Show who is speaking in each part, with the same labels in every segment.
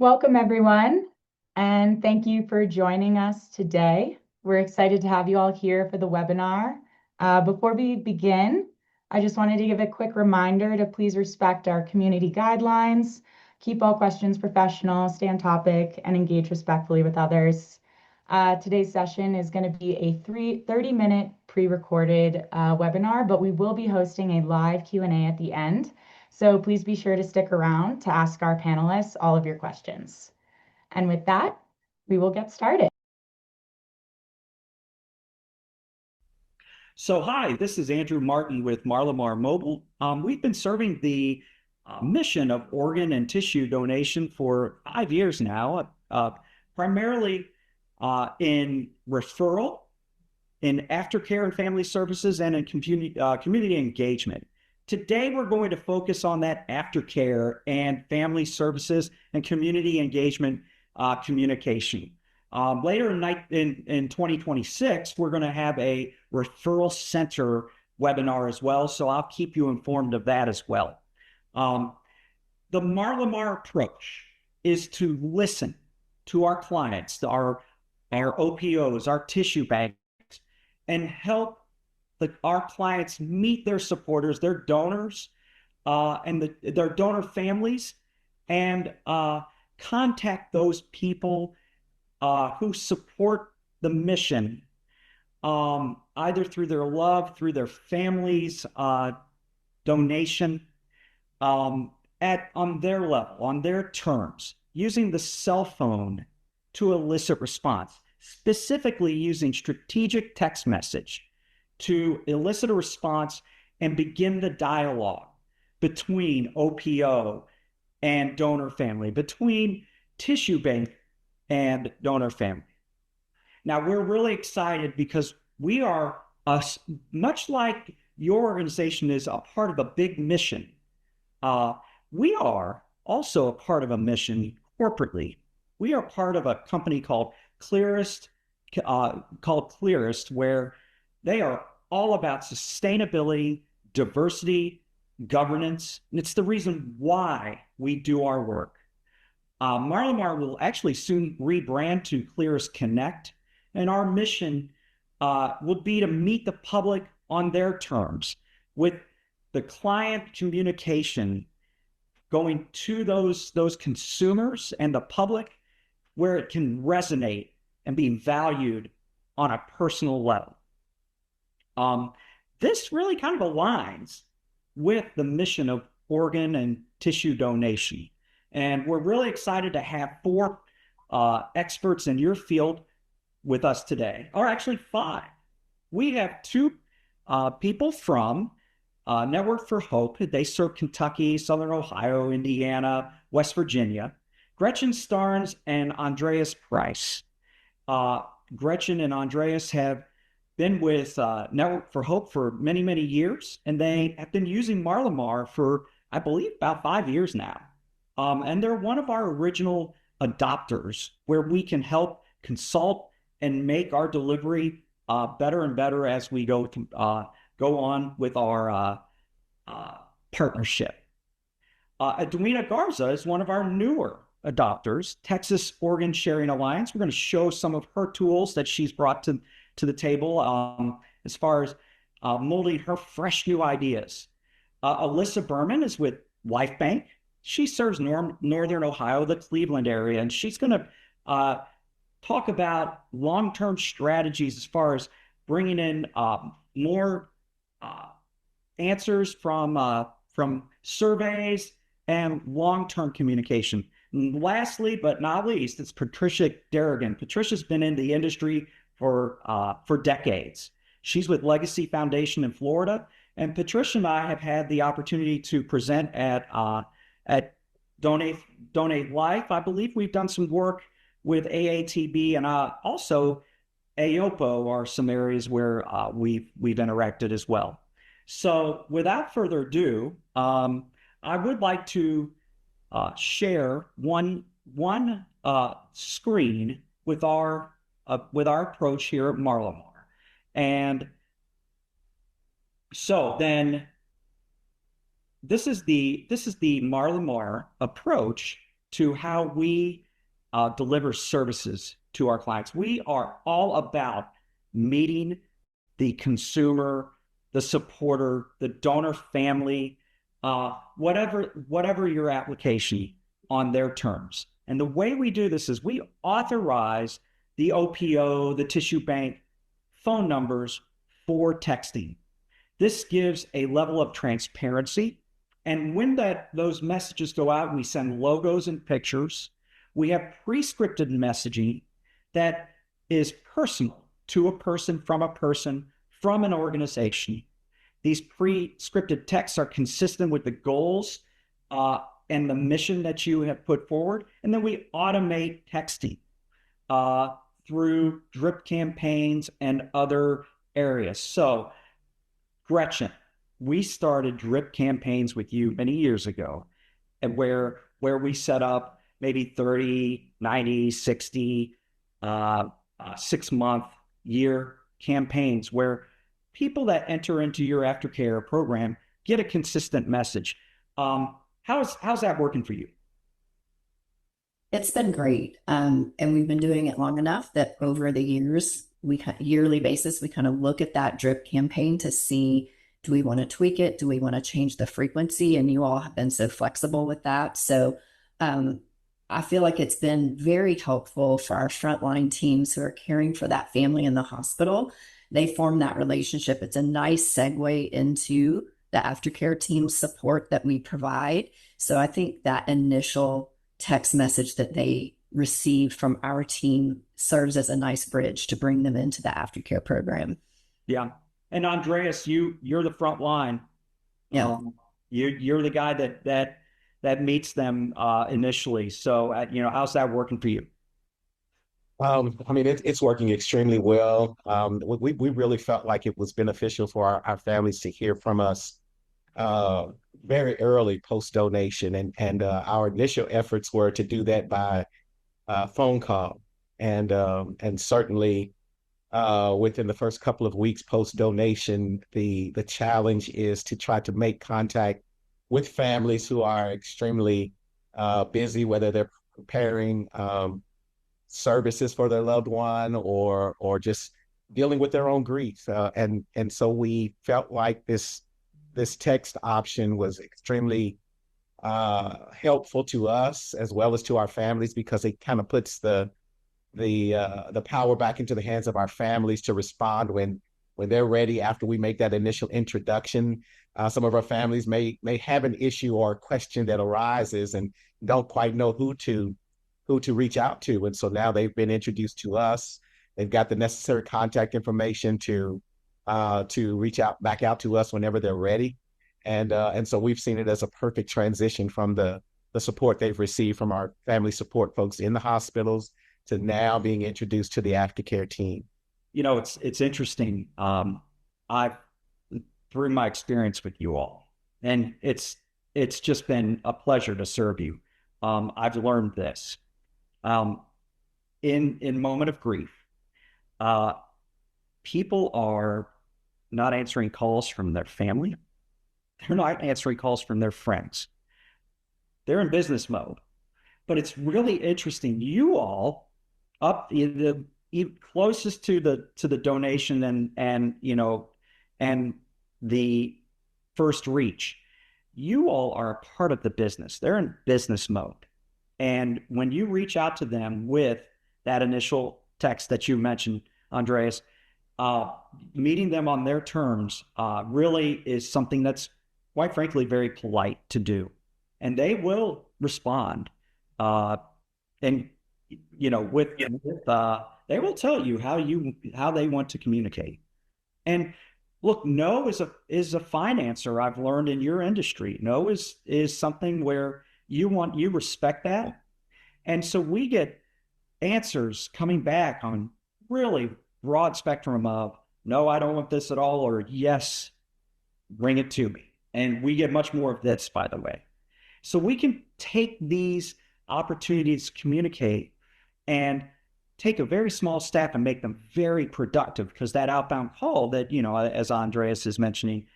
Speaker 1: Welcome, everyone, and thank you for joining us today. We're excited to have you all here for the webinar. Before we begin, I just wanted to give a quick reminder to please respect our community guidelines, keep all questions professional, stay on topic, and engage respectfully with others. Today's session is going to be a 30-minute pre-recorded webinar, but we will be hosting a live Q&A at the end. So please be sure to stick around to ask our panelists all of your questions. And with that, we will get started.
Speaker 2: So, hi, this is Andrew Martin with Marlimar Mobile. We've been serving the mission of organ and tissue donation for 5 years now, primarily in referral, in aftercare and family services, and in community engagement. Today, we're going to focus on that aftercare and family services and community engagement communication. Later in 2026, we're going to have a referral center webinar as well, so I'll keep you informed of that as well. The Marlimar approach is to listen to our clients, our OPOs, our tissue banks, and help our clients meet their supporters, their donors, and their donor families, and contact those people who support the mission, either through their love, through their families, donation, on their level, on their terms, using the cell phone to elicit response, specifically using strategic text message to elicit a response and begin the dialogue between OPO and donor family, between tissue bank and donor family. Now, we're really excited because we are, much like your organization is a part of a big mission, we are also a part of a mission corporately. We are part of a company called Clearest, where they are all about sustainability, diversity, governance, and it's the reason why we do our work. Marlimar will actually soon rebrand to Clearest Connect, and our mission will be to meet the public on their terms, with the client communication going to those consumers and the public where it can resonate and be valued on a personal level. This really kind of aligns with the mission of organ and tissue donation. And we're really excited to have four experts in your field with us today, or actually five. We have two people from Network for Hope. They serve Kentucky, Southern Ohio, Indiana, West Virginia. Gretchen Starnes and Andreas Price. Gretchen and Andreas have been with Network for Hope for many, many years, and they have been using Marlimar for, I believe, about 5 years now. And they're one of our original adopters, where we can help consult and make our delivery better and better as we go on with our partnership. Edwina Garza is one of our newer adopters, Texas Organ Sharing Alliance. We're going to show some of her tools that she's brought to the table as far as molding her fresh new ideas. Alyssa Berman is with Life Bank. She serves Northern Ohio, the Cleveland area, and she's going to talk about long-term strategies as far as bringing in more answers from surveys and long-term communication. And lastly, but not least, it's Patricia Derrigan. Patricia's been in the industry for decades. She's with Legacy Foundation in Florida, and Patricia and I have had the opportunity to present at Donate Life. I believe we've done some work with AATB, and also AOPO are some areas where we've interacted as well. So without further ado, I would like to share one screen with our approach here at Marlimar. And so then this is the Marlimar approach to how we deliver services to our clients. We are all about meeting the consumer, the supporter, the donor family, whatever your application on their terms. And the way we do this is we authorize the OPO, the tissue bank phone numbers for texting. This gives a level of transparency. And when those messages go out, we send logos and pictures. We have pre-scripted messaging that is personal to a person, from an organization. These pre-scripted texts are consistent with the goals and the mission that you have put forward. And then we automate texting through drip campaigns and other areas. So, Gretchen, we started drip campaigns with you many years ago, and where we set up maybe 30, 90, 60, 6-month, year campaigns where people that enter into your aftercare program get a consistent message. How's that working for you?
Speaker 3: It's been great. And we've been doing it long enough that over the years, yearly basis, we kind of look at that drip campaign to see, do we want to tweak it? Do we want to change the frequency? And you all have been so flexible with that. So I feel like it's been very helpful for our frontline teams who are caring for that family in the hospital. They form that relationship. It's a nice segue into the aftercare team support that we provide. So I think that initial text message that they receive from our team serves as a nice bridge to bring them into the aftercare program.
Speaker 2: Yeah. And Andreas, you're the front line.
Speaker 3: Yeah.
Speaker 2: You're the guy that meets them initially. So how's that working for you?
Speaker 4: I mean, it's working extremely well. We really felt like it was beneficial for our families to hear from us very early post donation, and our initial efforts were to do that by phone call, and certainly within the first couple of weeks post donation, the challenge is to try to make contact with families who are extremely busy, whether they're preparing services for their loved one or just dealing with their own grief. And so we felt like this text option was extremely helpful to us as well as to our families, because it kind of puts the power back into the hands of our families to respond when they're ready after we make that initial introduction. Some of our families may have an issue or a question that arises and don't quite know who to reach out to. And so now they've been introduced to us. They've got the necessary contact information to reach back out to us whenever they're ready. And so we've seen it as a perfect transition from the support they've received from our family support folks in the hospitals to now being introduced to the aftercare team.
Speaker 2: It's interesting. I've through my experience with you all, and it's just been a pleasure to serve you. I've learned this. In moment of grief, people are not answering calls from their family. They're not answering calls from their friends. They're in business mode. But it's really interesting. You all up the closest to the donation and the first reach. You all are a part of the business. They're in business mode. And when you reach out to them with that initial text that you mentioned, Andreas, meeting them on their terms really is something that's, quite frankly, very polite to do. And they will respond. They will tell you how they want to communicate. And look, no is a financer. I've learned in your industry. No is something where you respect that. And so we get answers coming back on really broad spectrum of, no, I don't want this at all, or yes, bring it to me. And we get much more of this, by the way. So we can take these opportunities to communicate and take a very small staff and make them very productive, because that outbound call that, as Andreas is mentioning,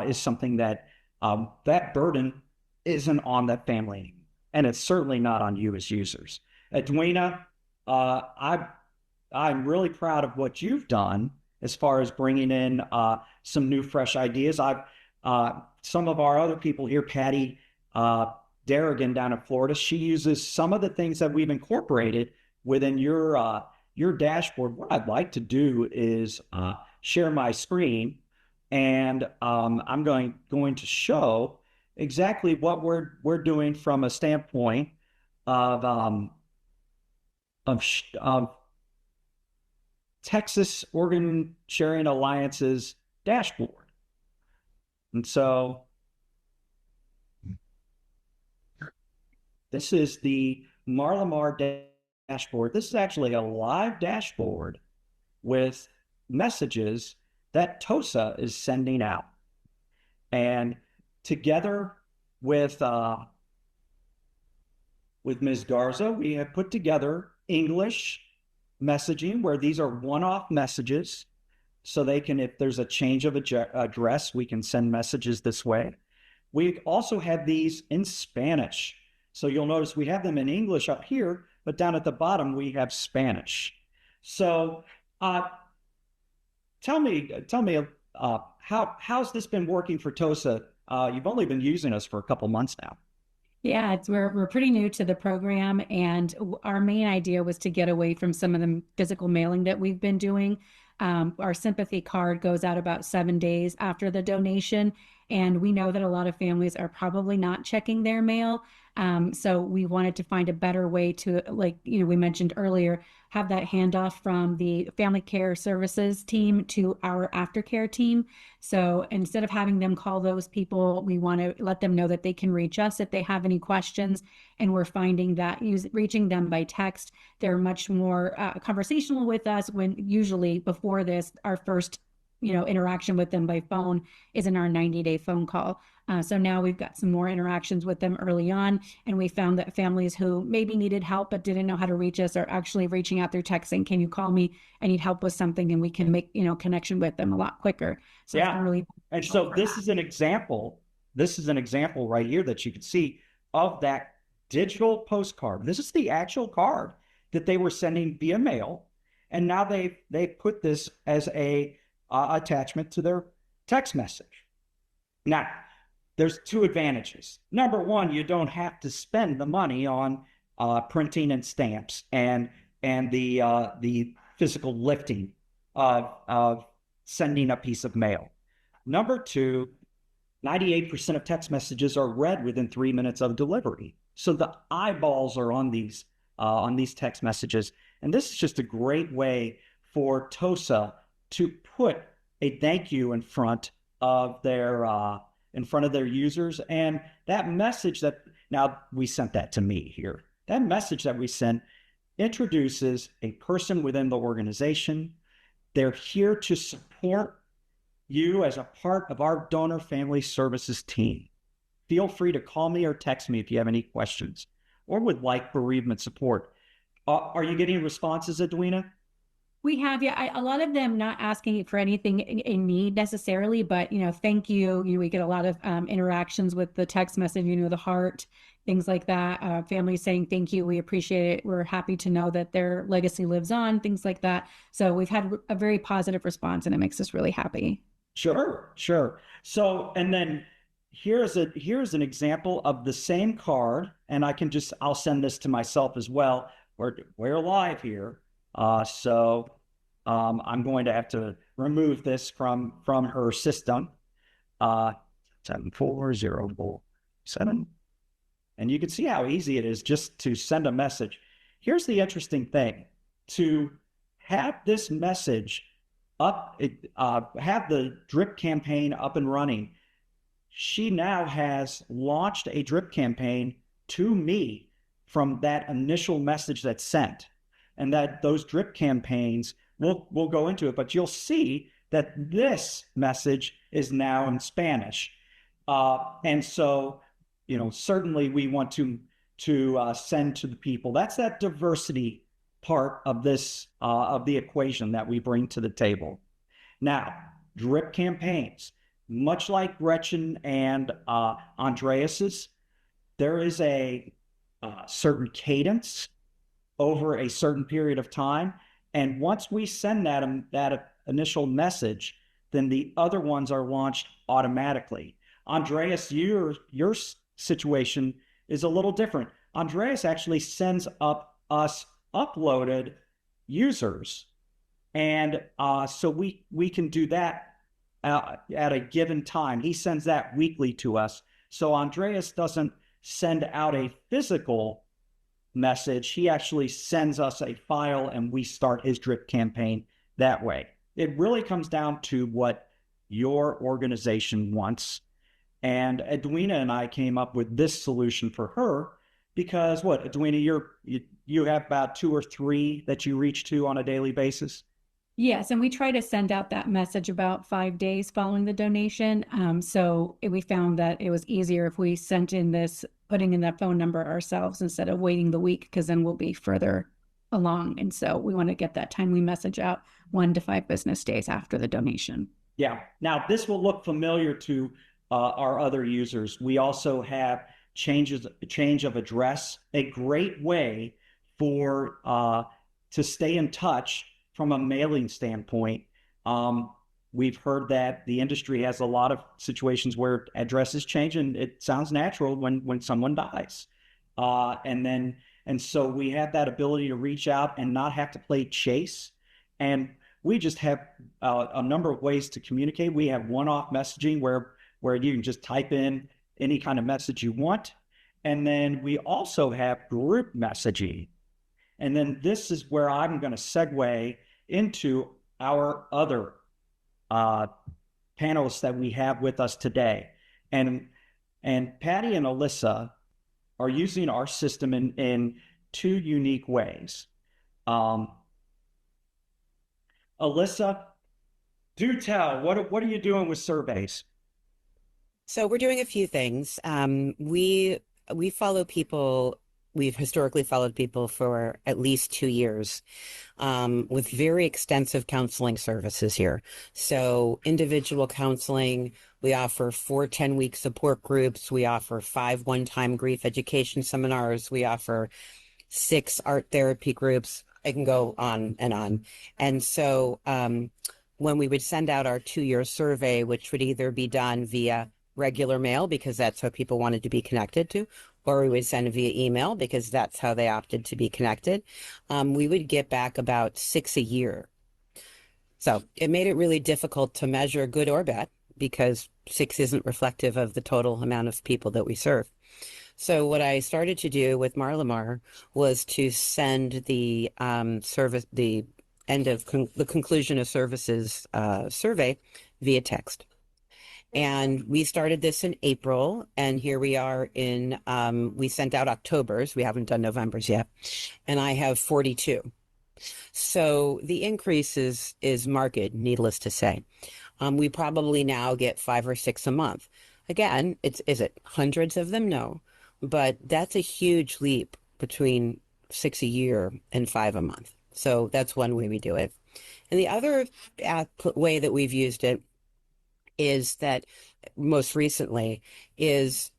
Speaker 2: is something that that burden isn't on that family. and it's certainly not on you as users. Edwina, I'm really proud of what you've done as far as bringing in some new, fresh ideas. Some of our other people here, Patty Darrigan down in Florida, she uses some of the things that we've incorporated within your dashboard. What I'd like to do is share my screen, and I'm going to show exactly what we're doing from a standpoint of of Texas Organ Sharing Alliance's dashboard. And so this is the Marlimar dashboard. This is actually a live dashboard with messages that TOSA is sending out. And together with Ms. Garza, we have put together English messaging where these are one-off messages. So they can, if there's a change of address, we can send messages this way. We also have these in Spanish. So you'll notice we have them in English up here, but down at the bottom, we have Spanish. So tell me, how's this been working for TOSA? You've only been using us for a couple months now.
Speaker 5: Yeah, we're pretty new to the program, and our main idea was to get away from some of the physical mailing that we've been doing. Our sympathy card goes out about 7 days after the donation, and we know that a lot of families are probably not checking their mail. So we wanted to find a better way to, like, we mentioned earlier, have that handoff from the family care services team to our aftercare team. So instead of having them call those people, we want to let them know that they can reach us if they have any questions. And we're finding that reaching them by text, they're much more conversational with us, when usually before this, our first interaction with them by phone is in our 90-day phone call. So now we've got some more interactions with them early on, and we found that families who maybe needed help but didn't know how to reach us are actually reaching out through texting. Can you call me? I need help with something, and we can make connection with them a lot quicker. So
Speaker 2: yeah,
Speaker 5: it's been really
Speaker 2: and so this is an example. This is an example right here that you can see of that digital postcard. This is the actual card that they were sending via mail, and now they put this as a attachment to their text message. Now, there's two advantages. Number one, you don't have to spend the money on printing and stamps and the physical lifting of sending a piece of mail. Number two, 98% of text messages are read within 3 minutes of delivery. So the eyeballs are on these text messages, and this is just a great way for TOSA to put a thank you in front of their users. And that message that, now we sent that to me here, that message that we sent introduces a person within the organization. They're here to support you as a part of our donor family services team. Feel free to call me or text me if you have any questions or would like bereavement support. Are you getting responses, Edwina?
Speaker 5: We have, yeah, a lot of them not asking for anything in need necessarily, but, thank you. We get a lot of interactions with the text message, the heart, things like that. Families saying, thank you, we appreciate it. We're happy to know that their legacy lives on, things like that. So we've had a very positive response, and it makes us really happy. Sure.
Speaker 2: So, and then here's an example of the same card, and I'll send this to myself as well. We're live here. So I'm going to have to remove this from her system. 74047. And you can see how easy it is just to send a message. Here's the interesting thing. To have this message up, have the drip campaign up and running, she now has launched a drip campaign to me from that initial message that's sent. And that those drip campaigns, we'll go into it, but you'll see that this message is now in Spanish. And so, certainly we want to send to the people. That's that diversity part of this, of the equation that we bring to the table. Now, drip campaigns, much like Gretchen and Andreas's, there is a certain cadence over a certain period of time. And once we send that initial message, then the other ones are launched automatically. Andreas, your situation is a little different. Andreas actually sends up us uploaded users, and so we can do that at a given time. He sends that weekly to us. So Andreas doesn't send out a physical message. He actually sends us a file and we start his drip campaign that way. It really comes down to what your organization wants. And Edwina and I came up with this solution for her because what, Edwina, you have about 2 or 3 that you reach to on a daily basis.
Speaker 5: Yes, and we try to send out that message about 5 days following the donation. So we found that it was easier if we sent in this, putting in that phone number ourselves instead of waiting the week, because then we'll be further along. And so we want to get that timely message out 1 to 5 business days after the donation.
Speaker 2: Yeah. Now, this will look familiar to our other users. We also have change of address, a great way for to stay in touch from a mailing standpoint. We've heard that the industry has a lot of situations where addresses change, and it sounds natural when someone dies. And so we have that ability to reach out and not have to play chase. And we just have a number of ways to communicate. We have one-off messaging where you can just type in any kind of message you want. And then we also have group messaging. And then this is where I'm going to segue into our other panelists that we have with us today. And Patty and Alyssa are using our system in 2 unique ways. Alyssa, do tell, what are you doing with surveys?
Speaker 6: So we're doing a few things. We follow people. We've historically followed people for at least 2 years, with very extensive counseling services here. So individual counseling, we offer 4 10-week support groups. We offer 5 one-time grief education seminars. We offer 6 art therapy groups. I can go on and on. And so when we would send out our 2-year survey, which would either be done via regular mail, because that's how people wanted to be connected to, or we would send it via email because that's how they opted to be connected, we would get back about 6 a year. So it made it really difficult to measure good or bad because 6 isn't reflective of the total amount of people that we serve. So what I started to do with Marlimar was to send the service, the end of the conclusion of services survey via text. And we started this in April, and here we are in, we sent out October's, we haven't done November's yet, and I have 42. So the increase is marked, needless to say. We probably now get 5 or 6 a month. Again, is it hundreds of them? No, but that's a huge leap between 6 a year and 5 a month. So that's one way we do it. And the other way that we've used it is that most recently is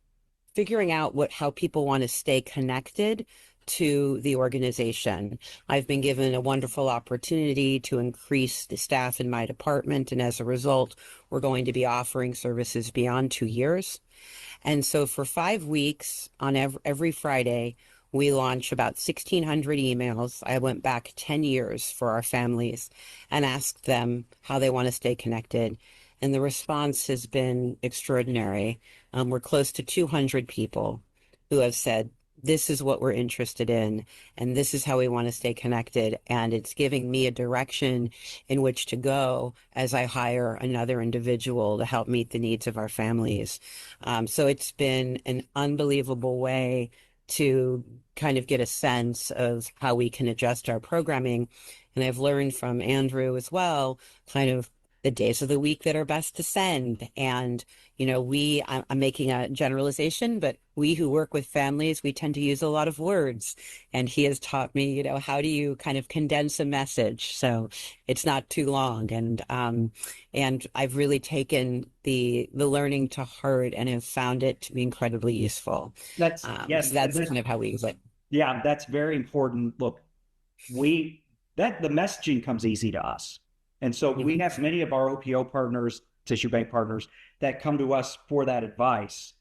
Speaker 6: figuring out how people want to stay connected to the organization. I've been given a wonderful opportunity to increase the staff in my department, and as a result, we're going to be offering services beyond 2 years. And so for 5 weeks on every Friday, we launch about 1,600 emails. I went back 10 years for our families and asked them how they want to stay connected. And the response has been extraordinary. We're close to 200 people who have said, this is what we're interested in, and this is how we want to stay connected. And it's giving me a direction in which to go as I hire another individual to help meet the needs of our families. So it's been an unbelievable way to kind of get a sense of how we can adjust our programming. And I've learned from Andrew as well, kind of the days of the week that are best to send. And, I'm making a generalization, but we who work with families, we tend to use a lot of words. And he has taught me, how do you kind of condense a message so it's not too long. And I've really taken the learning to heart and have found it to be incredibly useful.
Speaker 2: That's yes,
Speaker 6: That's kind of how we use it.
Speaker 2: yeah, that's very important. Look, the messaging comes easy to us. And so we have many of our OPO partners, tissue bank partners, that come to us for that advice.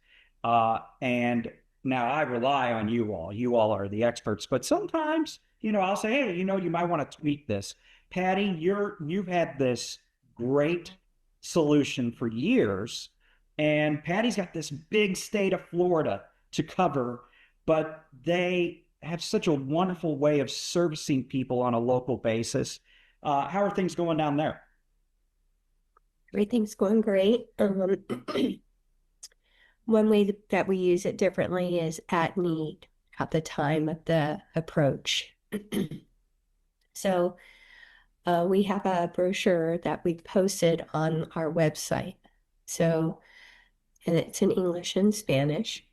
Speaker 2: And now I rely on you all. You all are the experts. But sometimes, I'll say, hey, you might want to tweak this. Patty, you've had this great solution for years, and Patty's got this big state of Florida to cover, but they have such a wonderful way of servicing people on a local basis. How are things going down there?
Speaker 7: Everything's going great. One way that we use it differently is at need, at the time of the approach. So we have a brochure that we posted on our website. So, and it's in English and Spanish.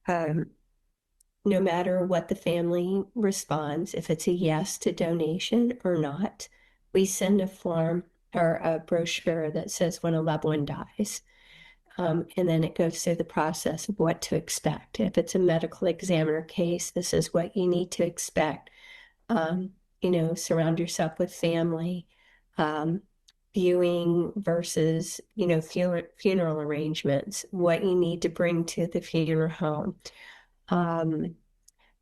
Speaker 7: No matter what the family responds, if it's a yes to donation or not, we send a form or a brochure that says when a loved one dies. And then it goes through the process of what to expect. If it's a medical examiner case, this is what you need to expect. Surround yourself with family, viewing versus, funeral arrangements, what you need to bring to the funeral home.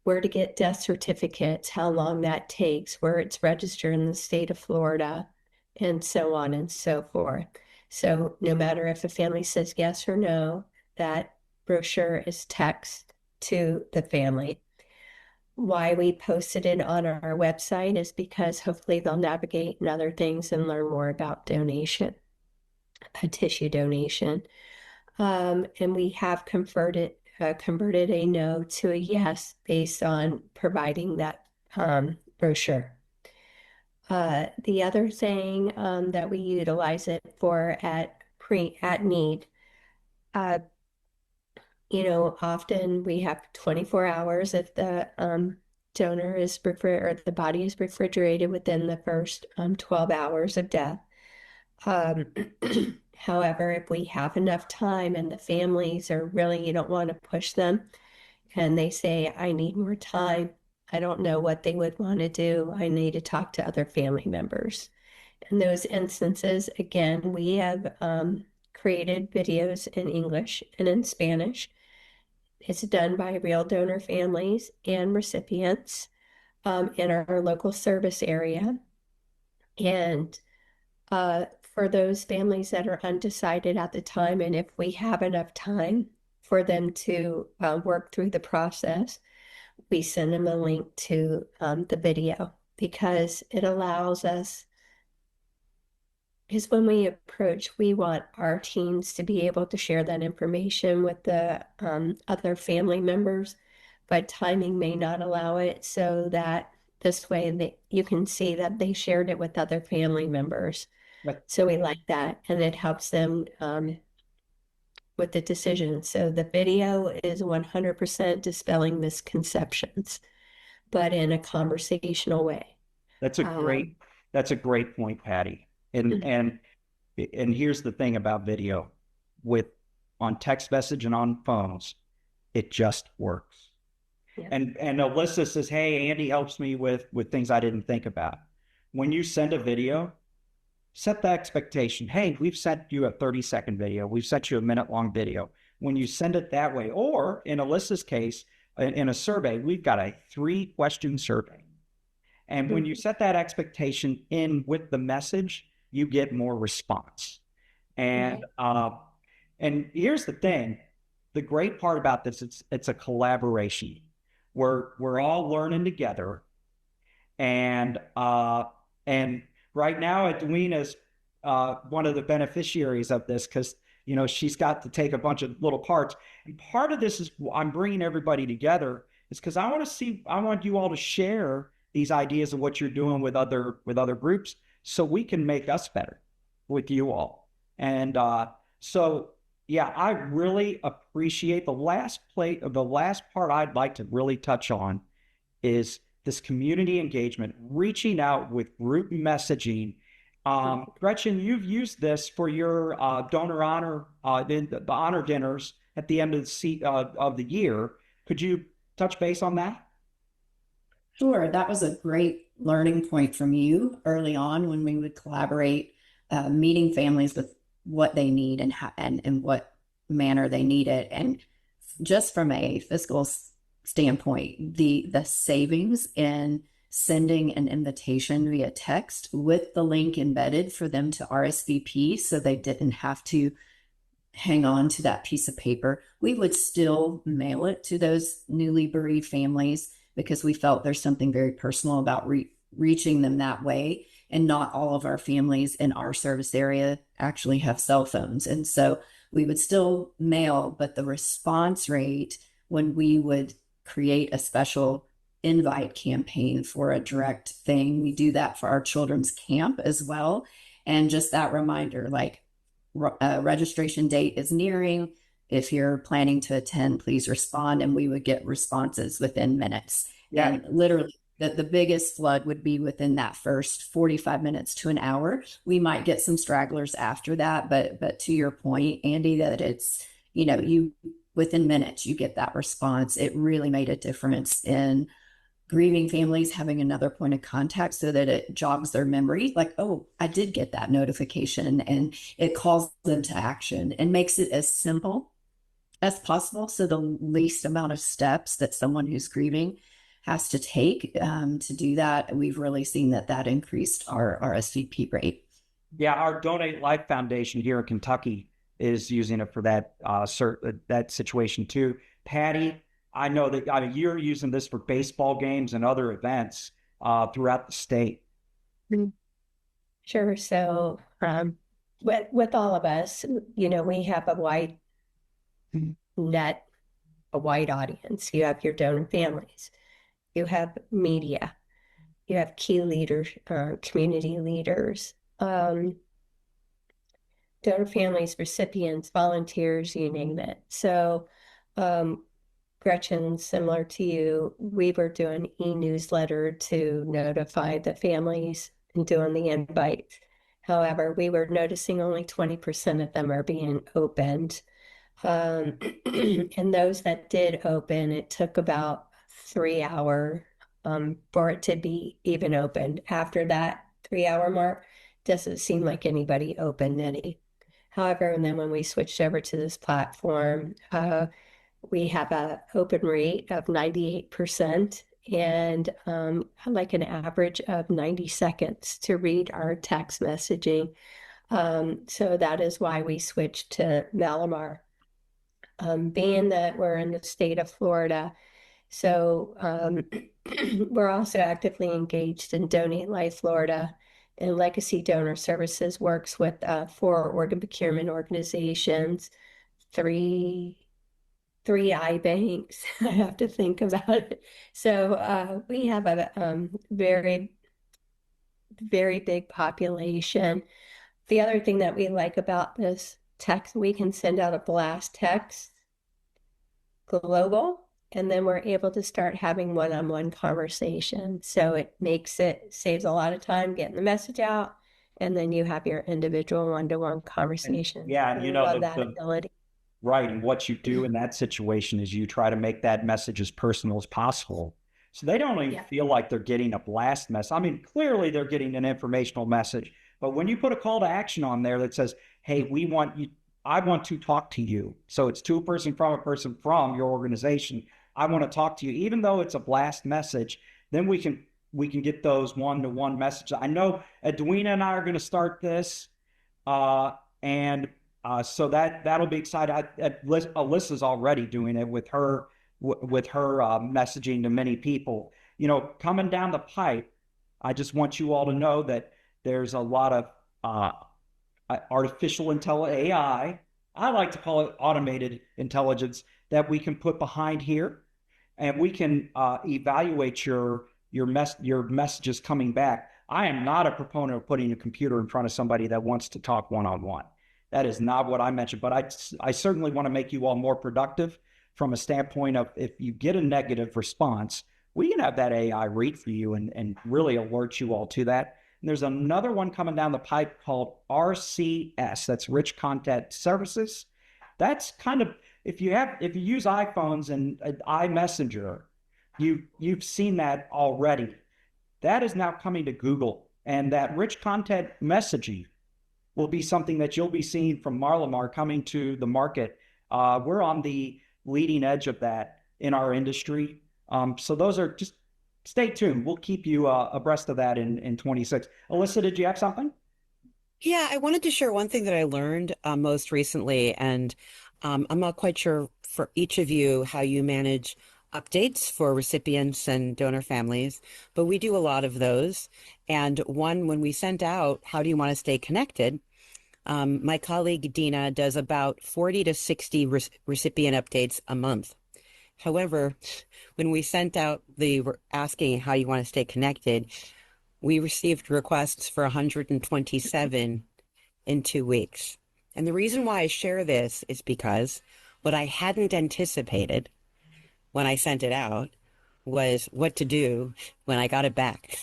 Speaker 7: Where to get death certificates, how long that takes, where it's registered in the state of Florida, and so on and so forth. So no matter if a family says yes or no, that brochure is text to the family. Why we posted it on our website is because hopefully they'll navigate and other things and learn more about donation, a tissue donation. And we have converted a no to a yes based on providing that brochure. The other thing that we utilize it for at need, often we have 24 hours if the donor is or the body is refrigerated within the first 12 hours of death. However, if we have enough time and the families are really, you don't want to push them, and they say, I need more time, I don't know what they would want to do, I need to talk to other family members. In those instances, again, we have created videos in English and in Spanish. It's done by real donor families and recipients in our local service area. And for those families that are undecided at the time, and if we have enough time for them to work through the process, we send them a link to the video, because it allows us, because when we approach, we want our teams to be able to share that information with the other family members, but timing may not allow it, so that this way you can see that they shared it with other family members.
Speaker 2: Right.
Speaker 7: So we like that, and it helps them with the decision. So the video is 100% dispelling misconceptions, but in a conversational way.
Speaker 2: That's a great point, Patty. And here's the thing about video, on text message and on phones, it just works.
Speaker 7: Yeah.
Speaker 2: And Alyssa says, hey, Andy helps me with things I didn't think about. When you send a video, set the expectation. Hey, we've sent you a 30-second video. We've sent you a minute-long video. When you send it that way, or in Alyssa's case, in a survey, we've got a 3-question survey. And when you set that expectation in with the message, you get more response. And and here's the thing. The great part about this, it's a collaboration. We're all learning together. And right now, Edwina's one of the beneficiaries of this, because she's got to take a bunch of little parts. And part of this is I'm bringing everybody together is because I want you all to share these ideas of what you're doing with other groups, so we can make us better. with you all. And so, yeah, I really appreciate the last part I'd like to really touch on is this community engagement, reaching out with group messaging. Gretchen, you've used this for your donor honor, the honor dinners at the end of the year. Could you touch base on that?
Speaker 3: Sure, that was a great learning point from you early on when we would collaborate, meeting families with what they need and in what manner they need it. And just from a fiscal standpoint, the savings in sending an invitation via text with the link embedded for them to RSVP so they didn't have to hang on to that piece of paper. We would still mail it to those newly bereaved families because we felt there's something very personal about reaching them that way. And not all of our families in our service area actually have cell phones. And so we would still mail, but the response rate when we would create a special invite campaign for a direct thing, we do that for our children's camp as well. And just that reminder, like registration date is nearing. If you're planning to attend, please respond. And we would get responses within minutes.
Speaker 2: Yeah.
Speaker 3: And literally, the biggest flood would be within that first 45 minutes to an hour. We might get some stragglers after that, but to your point, Andy, that it's, you within minutes you get that response. It really made a difference in grieving families having another point of contact so that it jogs their memory, like, oh, I did get that notification, and it calls them to action and makes it as simple as possible. So the least amount of steps that someone who's grieving has to take to do that. We've really seen that increased our RSVP rate.
Speaker 2: Yeah, our Donate Life Foundation here in Kentucky is using it for that that situation too. Patty, I know that you're using this for baseball games and other events throughout the state.
Speaker 7: Sure. So with all of us, we have a wide net, a wide audience. You have your donor families, you have media, you have key leaders, community leaders, donor families, recipients, volunteers, you name it. So Gretchen, similar to you, we were doing e-newsletter to notify the families and doing the invites. However, we were noticing only 20% of them are being opened. And those that did open, it took about 3 hours for it to be even opened. After that 3-hour mark, doesn't seem like anybody opened any. However, and then when we switched over to this platform, we have an open rate of 98% and like an average of 90 seconds to read our text messaging. So that is why we switched to Marlimar. Being that we're in the state of Florida, so we're also actively engaged in Donate Life Florida, and Legacy Donor Services works with 4 organ procurement organizations, 3 eye banks. I have to think about it. So we have a very, very big population. The other thing that we like about this text, we can send out a blast text global, and then we're able to start having one-on-one conversation. So it saves a lot of time getting the message out, and then you have your individual one-to-one conversation.
Speaker 2: Yeah, and
Speaker 7: that ability.
Speaker 2: Right. And what you do in that situation is you try to make that message as personal as possible. So they don't even feel like they're getting a blast message. I mean, clearly they're getting an informational message. But when you put a call to action on there that says, hey, I want to talk to you. So it's to a person from your organization. I want to talk to you, even though it's a blast message, then we can get those one-to-one messages. I know Edwina and I are going to start this. So that'll be exciting. Alyssa's already doing it with her messaging to many people. Coming down the pipe, I just want you all to know that there's a lot of artificial intelligence, AI. I like to call it automated intelligence that we can put behind here, and we can evaluate your messages coming back. I am not a proponent of putting a computer in front of somebody that wants to talk one-on-one. That is not what I mentioned, but I certainly want to make you all more productive from a standpoint of if you get a negative response, we can have that AI read for you and really alert you all to that. And there's another one coming down the pipe called RCS, that's Rich Content Services. That's kind of, if you use iPhones and iMessenger, you've seen that already. That is now coming to Google, and that rich content messaging will be something that you'll be seeing from Marlimar coming to the market. We're on the leading edge of that in our industry. So those are just, stay tuned. We'll keep you abreast of that in 26. Alyssa, did you have something?
Speaker 6: Yeah, I wanted to share one thing that I learned most recently, and I'm not quite sure for each of you how you manage updates for recipients and donor families, but we do a lot of those. And one, when we sent out, how do you want to stay connected? My colleague Dina does about 40 to 60 recipient updates a month. However, when we sent out the asking how you want to stay connected, we received requests for 127 in 2 weeks. And the reason why I share this is because what I hadn't anticipated when I sent it out was what to do when I got it back.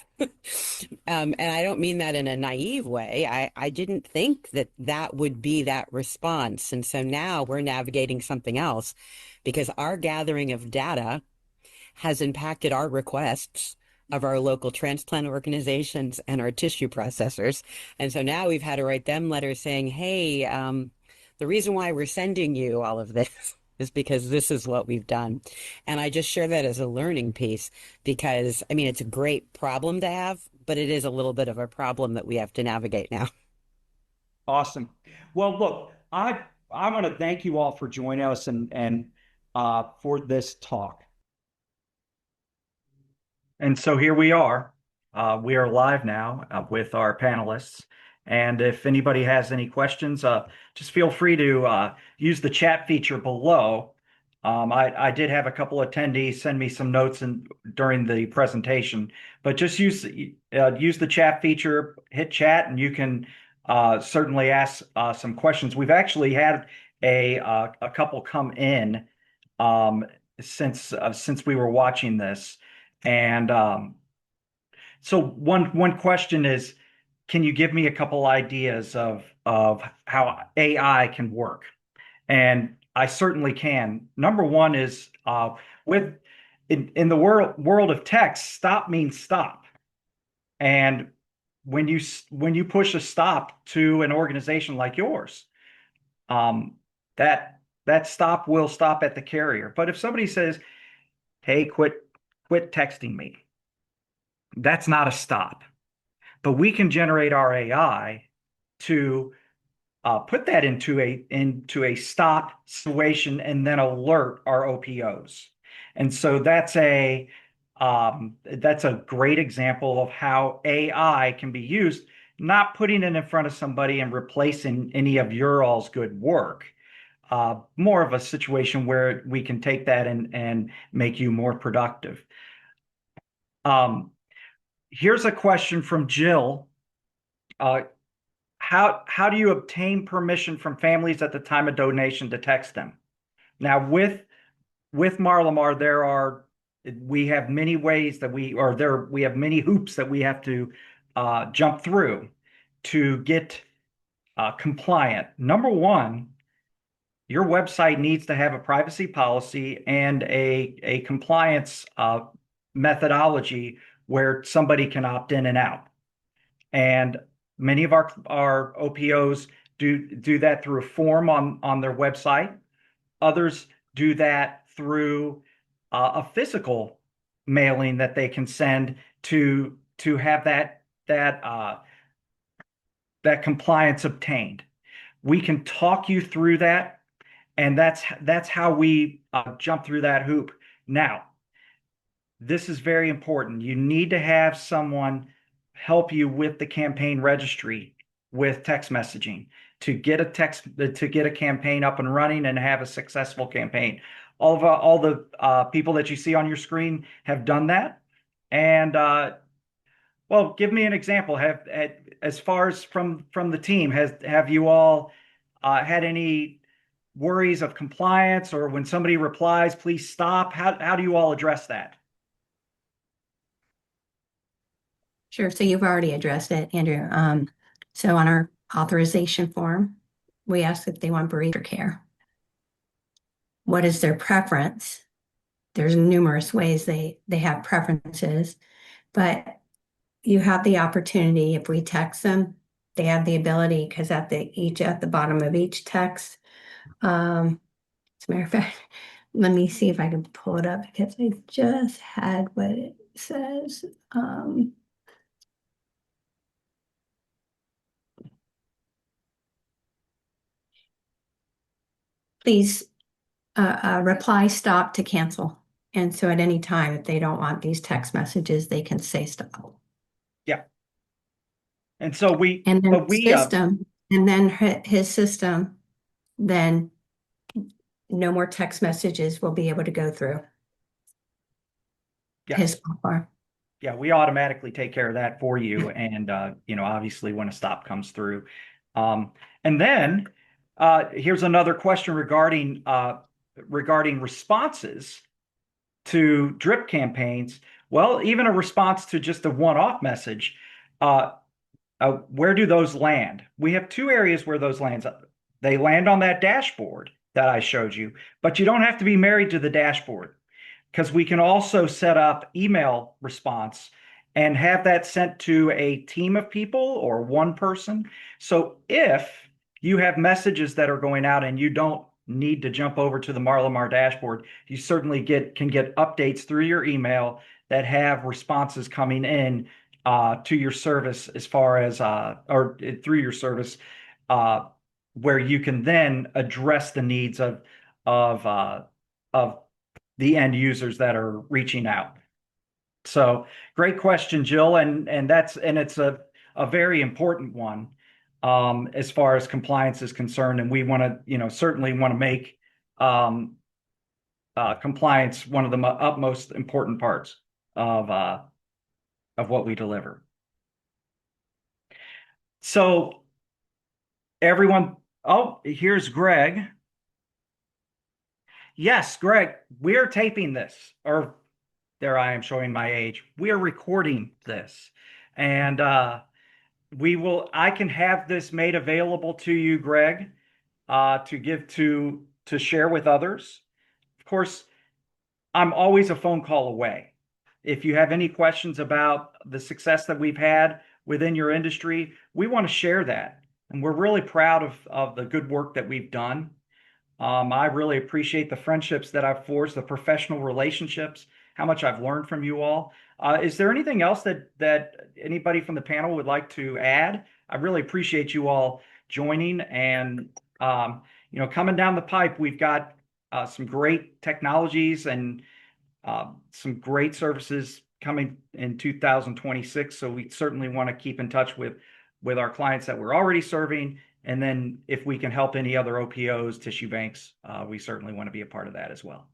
Speaker 6: And I don't mean that in a naive way. I didn't think that that would be that response. And so now we're navigating something else because our gathering of data has impacted our requests of our local transplant organizations and our tissue processors. And so now we've had to write them letters saying, hey, the reason why we're sending you all of this is because this is what we've done. And I just share that as a learning piece because, I mean, it's a great problem to have, but it is a little bit of a problem that we have to navigate now.
Speaker 2: Awesome. Well, look, I want to thank you all for joining us and for this talk. And so here we are. We are live now with our panelists. And if anybody has any questions, just feel free to use the chat feature below. I did have a couple attendees send me some notes during the presentation, but just use the chat feature, hit chat, and you can certainly ask some questions. We've actually had a couple come in since we were watching this. And so one question is, can you give me a couple ideas of how AI can work? And I certainly can. Number one is in the world of text, stop means stop. And when you push a stop to an organization like yours, that stop will stop at the carrier. But if somebody says, "Hey, quit texting me," that's not a stop. But we can generate our AI to put that into a stop situation and then alert our OPOs. And so that's a great example of how AI can be used, not putting it in front of somebody and replacing any of your all's good work. More of a situation where we can take that and make you more productive. Here's a question from Jill. How do you obtain permission from families at the time of donation to text them? Now, with Marlimar, we have many ways that we have many hoops that we have to jump through to get compliant. Number one, your website needs to have a privacy policy and a compliance methodology where somebody can opt in and out. And many of our OPOs do that through a form on their website. Others do that through a physical mailing that they can send to have that compliance obtained. We can talk you through that, and that's how we jump through that hoop. Now, this is very important. You need to have someone help you with the campaign registry with text messaging to get a campaign up and running and have a successful campaign. All the people that you see on your screen have done that, and Well, give me an example. As far as from the team, have you all had any worries of compliance, or when somebody replies, please stop? How do you all address that?
Speaker 7: Sure. So you've already addressed it, Andrew. So on our authorization form, we ask if they want bereavement care. What is their preference? There's numerous ways they have preferences, but you have the opportunity, if we text them, they have the ability, because at the bottom of each text, as a matter of fact, let me see if I can pull it up because I just had what it says. Please reply stop to cancel. And so at any time, if they don't want these text messages, they can say stop.
Speaker 2: Yeah. And so
Speaker 7: And then
Speaker 2: we
Speaker 7: his system, then no more text messages will be able to go through
Speaker 2: yeah.
Speaker 7: his platform.
Speaker 2: Yeah, we automatically take care of that for you. And, obviously when a stop comes through. And then here's another question regarding responses to drip campaigns. Well, even a response to just a one-off message, where do those land? We have two areas where those lands. They land on that dashboard that I showed you, but you don't have to be married to the dashboard, because we can also set up email response and have that sent to a team of people or one person. So if you have messages that are going out and you don't need to jump over to the Marlimar dashboard, you certainly can get updates through your email that have responses coming in to your service, as far as or through your service, where you can then address the needs of the end users that are reaching out. So great question, Jill, and it's a very important one as far as compliance is concerned, and we want to certainly want to make compliance one of the utmost important parts of what we deliver. So everyone, oh, here's Greg. Yes, Greg, we're taping this, or there I am showing my age. We are recording this, and I can have this made available to you, Greg, to share with others. Of course, I'm always a phone call away. If you have any questions about the success that we've had within your industry, we want to share that. And we're really proud of the good work that we've done. I really appreciate the friendships that I've forged, the professional relationships, how much I've learned from you all. Is there anything else that anybody from the panel would like to add? I really appreciate you all joining, and coming down the pipe, we've got some great technologies and some great services coming in 2026. So we certainly want to keep in touch with our clients that we're already serving. And then if we can help any other OPOs, tissue banks, we certainly want to be a part of that as well.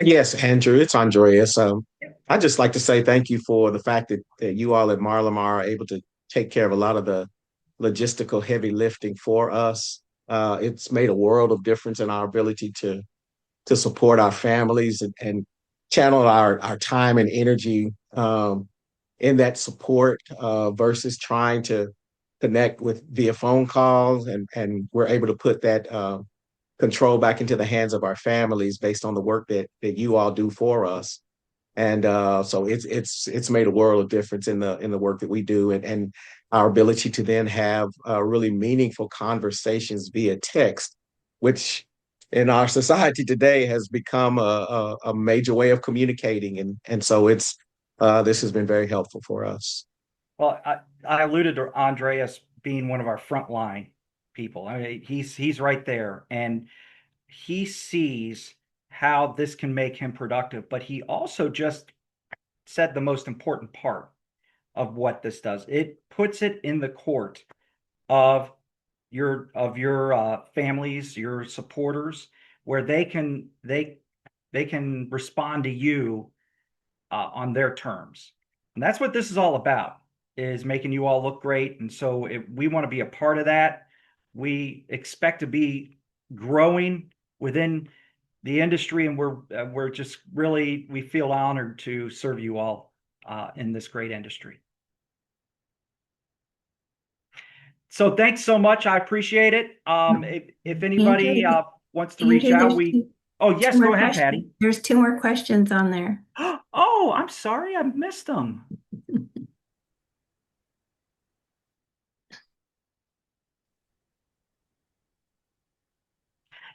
Speaker 4: Yes, Andrew, it's Andreas. I'd just like to say thank you for the fact that you all at Marlimar are able to take care of a lot of the logistical heavy lifting for us. It's made a world of difference in our ability to support our families and channel our time and energy in that support versus trying to connect with via phone calls, and we're able to put that control back into the hands of our families based on the work that you all do for us. And so it's made a world of difference in the work that we do, and our ability to then have really meaningful conversations via text, which in our society today has become a major way of communicating, and so this has been very helpful for us.
Speaker 2: Well, I alluded to Andreas being one of our frontline people. I mean, he's right there, and he sees how this can make him productive, but he also just said the most important part of what this does. It puts it in the court of your families, your supporters, where they they can respond to you on their terms. And that's what this is all about, is making you all look great. And so we want to be a part of that. We expect to be growing within the industry, and we're just really, we feel honored to serve you all in this great industry. So thanks so much. I appreciate it. If anybody
Speaker 7: Andrew,
Speaker 2: wants to reach out, oh, yes, go ahead, Patty.
Speaker 7: There's 2 more questions on there.
Speaker 2: Oh, I'm sorry. I missed them.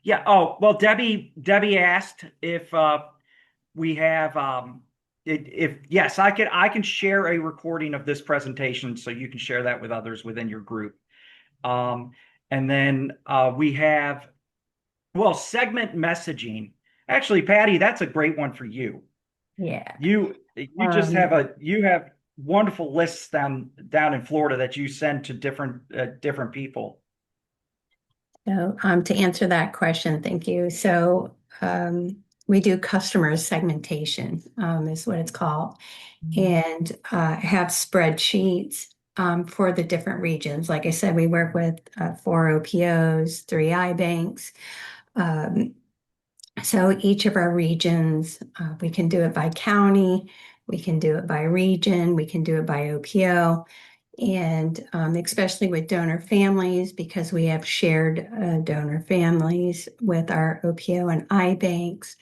Speaker 2: Yeah. Oh, well, Debbie asked if we have if yes, I can share a recording of this presentation so you can share that with others within your group. And then we have, well, segment messaging. Actually, Patty, that's a great one for you.
Speaker 7: Yeah.
Speaker 2: You just you have wonderful lists down in Florida that you send to different people.
Speaker 7: So to answer that question, thank you. So we do customer segmentation, is what it's called, and have spreadsheets for the different regions. Like I said, we work with 4 OPOs, 3 iBanks. So each of our regions, we can do it by county, we can do it by region, we can do it by OPO. And especially with donor families, because we have shared donor families with our OPO and iBanks.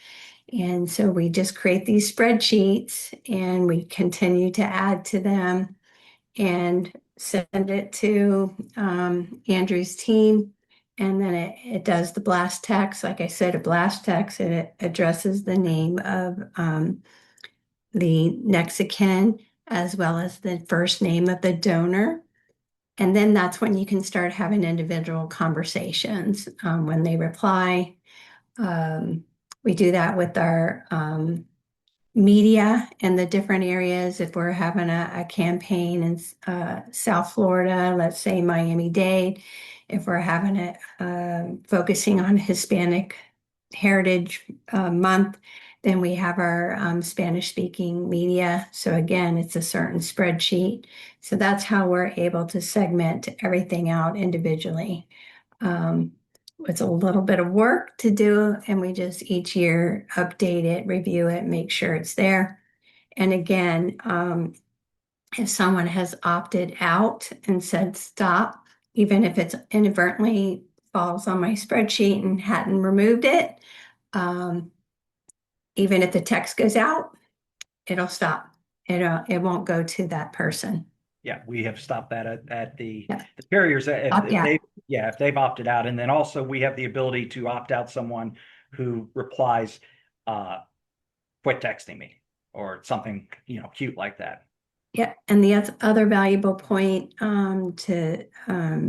Speaker 7: And so we just create these spreadsheets and we continue to add to them and send it to Andrew's team. And then it does the blast text. Like I said, a blast text, and it addresses the name of the next of kin as well as the first name of the donor. And then that's when you can start having individual conversations when they reply. We do that with our media in the different areas. If we're having a campaign in South Florida, let's say Miami-Dade, if we're having it focusing on Hispanic Heritage Month, then we have our Spanish-speaking media. So again, it's a certain spreadsheet. So that's how we're able to segment everything out individually. It's a little bit of work to do, and we just each year update it, review it, make sure it's there. And again, if someone has opted out and said stop, even if it's inadvertently falls on my spreadsheet and hadn't removed it, even if the text goes out, it'll stop. It won't go to that person.
Speaker 2: Yeah, we have stopped that at the
Speaker 7: Yeah.
Speaker 2: carriers
Speaker 7: Yeah.
Speaker 2: if they've opted out, and then also we have the ability to opt out someone who replies, quit texting me or something, cute like that.
Speaker 7: Yeah, and the other valuable point to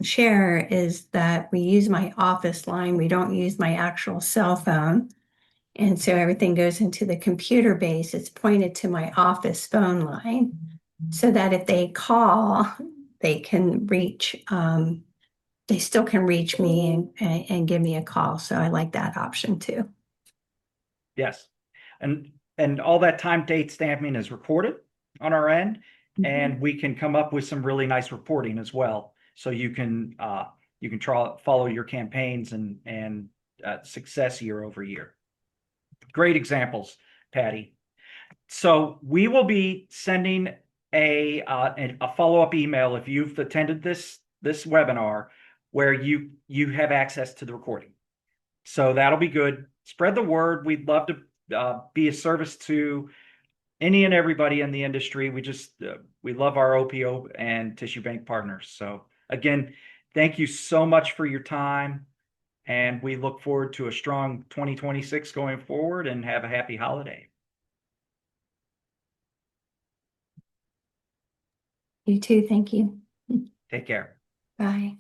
Speaker 7: share is that we use my office line. We don't use my actual cell phone. And so everything goes into the computer base. It's pointed to my office phone line so that if they call, they can reach, they still can reach me and give me a call. So I like that option too.
Speaker 2: Yes. And all that time date stamping is recorded on our end, and we can come up with some really nice reporting as well. So you can follow your campaigns and success year over year. Great examples, Patty. So we will be sending a follow-up email if you've attended this webinar where you have access to the recording. So that'll be good. Spread the word. We'd love to be a service to any and everybody in the industry. We love our OPO and tissue bank partners. So again, thank you so much for your time. And we look forward to a strong 2026 going forward, and have a happy holiday.
Speaker 7: You too. Thank you.
Speaker 2: Take care.
Speaker 7: Bye.